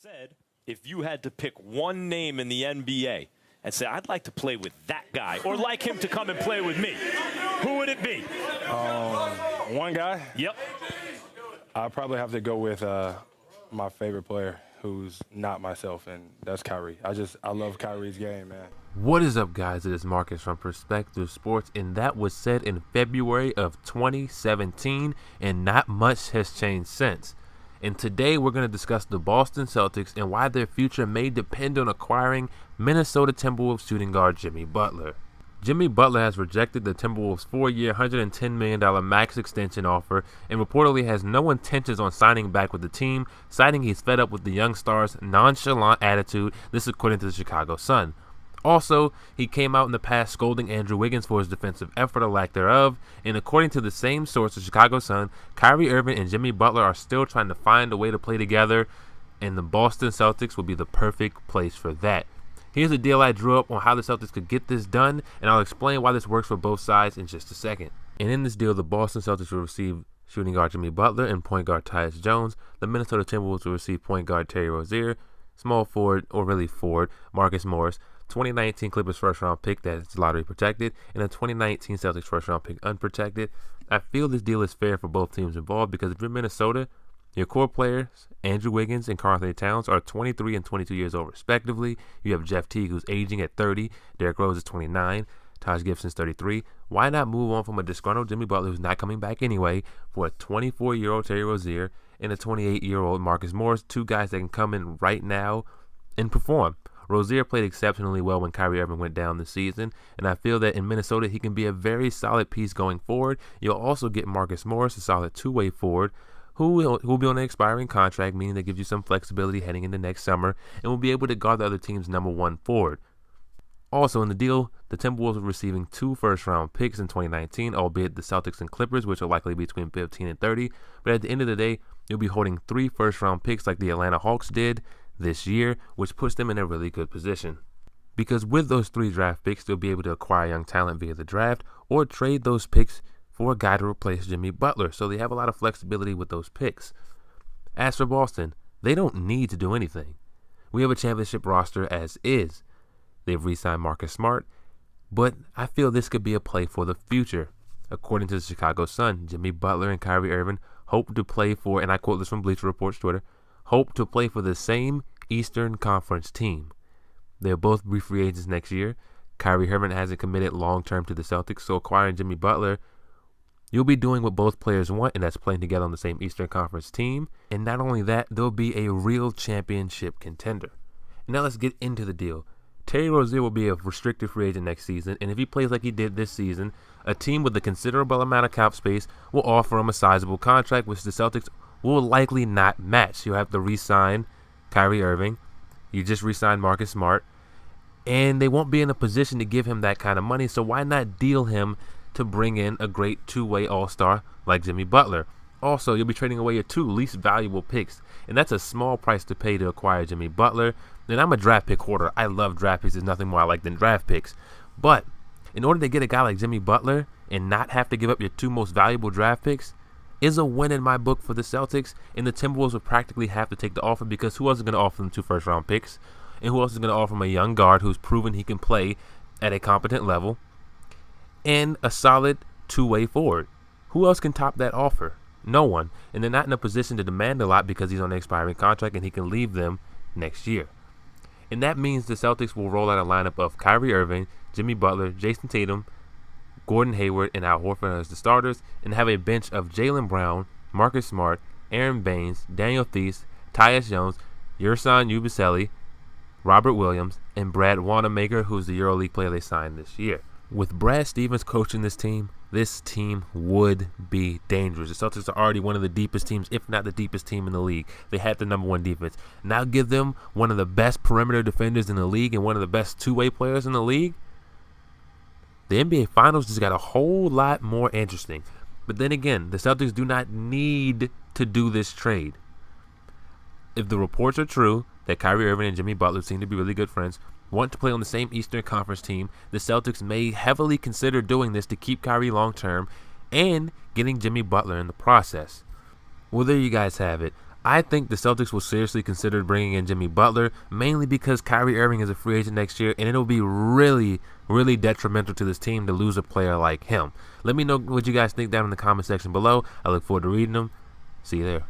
Said, if you had to pick one name in the NBA and say, I'd like to play with that guy or like him to come and play with me, who would it be? One guy? Yep. I'd probably have to go with my favorite player who's not myself, and that's Kyrie. I love Kyrie's game, man. What is up, guys? It is Marcus from Perspective Sports, and that was said in February of 2017, and not much has changed since. And today we're going to discuss the Boston Celtics and why their future may depend on acquiring Minnesota Timberwolves shooting guard Jimmy Butler. Jimmy Butler has rejected the Timberwolves' 4-year, $110 million max extension offer and reportedly has no intentions on signing back with the team, citing he's fed up with the young star's nonchalant attitude, this according to the Chicago Sun. Also, he came out in the past scolding Andrew Wiggins for his defensive effort or lack thereof, and according to the same source, the Chicago Sun, Kyrie Irving and Jimmy Butler are still trying to find a way to play together, and the Boston Celtics will be the perfect place for that. Here's a deal I drew up on how the Celtics could get this done, and I'll explain why this works for both sides in just a second. And in this deal, the Boston Celtics will receive shooting guard Jimmy Butler and point guard Tyus Jones. The Minnesota Timberwolves will receive point guard Terry Rozier, small forward, or really forward, Marcus Morris, 2019 Clippers first-round pick that is lottery protected, and a 2019 Celtics first-round pick unprotected. I feel this deal is fair for both teams involved because if you're Minnesota, your core players, Andrew Wiggins and Karl-Anthony Towns, are 23 and 22 years old respectively. You have Jeff Teague, who's aging at 30. Derrick Rose is 29. Taj Gibson's 33. Why not move on from a disgruntled Jimmy Butler, who's not coming back anyway, for a 24-year-old Terry Rozier and a 28-year-old Marcus Morris, two guys that can come in right now and perform. Rozier played exceptionally well when Kyrie Irving went down this season, and I feel that in Minnesota he can be a very solid piece going forward. You'll also get Marcus Morris, a solid two-way forward, who will be on an expiring contract, meaning that gives you some flexibility heading into next summer, and will be able to guard the other team's number one forward. Also in the deal, the Timberwolves are receiving 2 first-round picks in 2019, albeit the Celtics and Clippers, which are likely between 15 and 30. But at the end of the day, you'll be holding 3 first-round picks like the Atlanta Hawks did this year, which puts them in a really good position. Because with those 3 draft picks, they'll be able to acquire young talent via the draft or trade those picks for a guy to replace Jimmy Butler. So they have a lot of flexibility with those picks. As for Boston, they don't need to do anything. We have a championship roster as is. They've re-signed Marcus Smart, but I feel this could be a play for the future. According to the Chicago Sun, Jimmy Butler and Kyrie Irving hope to play for, and I quote this from Bleacher Report's Twitter, hope to play for the same Eastern Conference team. They'll both be free agents next year. Kyrie Irving hasn't committed long-term to the Celtics, so acquiring Jimmy Butler, you'll be doing what both players want, and that's playing together on the same Eastern Conference team. And not only that, they'll be a real championship contender. And now let's get into the deal. Terry Rozier will be a restricted free agent next season, and if he plays like he did this season, a team with a considerable amount of cap space will offer him a sizable contract, which the Celtics will likely not match. You'll have to re-sign Kyrie Irving. You just re-signed Marcus Smart, and they won't be in a position to give him that kind of money, so why not deal him to bring in a great two-way all-star like Jimmy Butler? Also, you'll be trading away your 2 least valuable picks, and that's a small price to pay to acquire Jimmy Butler. And I'm a draft pick hoarder. I love draft picks. There's nothing more I like than draft picks. But in order to get a guy like Jimmy Butler and not have to give up your 2 most valuable draft picks is a win in my book for the Celtics, and the Timberwolves will practically have to take the offer because who else is going to offer them 2 first-round picks? And who else is going to offer them a young guard who's proven he can play at a competent level and a solid two-way forward? Who else can top that offer? No one. And they're not in a position to demand a lot because he's on an expiring contract and he can leave them next year. And that means the Celtics will roll out a lineup of Kyrie Irving, Jimmy Butler, Jason Tatum, Gordon Hayward, and Al Horford as the starters, and have a bench of Jaylen Brown, Marcus Smart, Aaron Baines, Daniel Theis, Tyus Jones, Yerson Yabusele, Robert Williams, and Brad Wanamaker, who's the EuroLeague player they signed this year. With Brad Stevens coaching this team would be dangerous. The Celtics are already one of the deepest teams, if not the deepest team in the league. They had the number 1 defense. Now give them one of the best perimeter defenders in the league and one of the best two-way players in the league. The NBA Finals just got a whole lot more interesting. But then again, the Celtics do not need to do this trade. If the reports are true that Kyrie Irving and Jimmy Butler seem to be really good friends, want to play on the same Eastern Conference team, the Celtics may heavily consider doing this to keep Kyrie long-term and getting Jimmy Butler in the process. Well, there you guys have it. I think the Celtics will seriously consider bringing in Jimmy Butler, mainly because Kyrie Irving is a free agent next year, and it'll be really, really detrimental to this team to lose a player like him. Let me know what you guys think down in the comment section below. I look forward to reading them. See you there.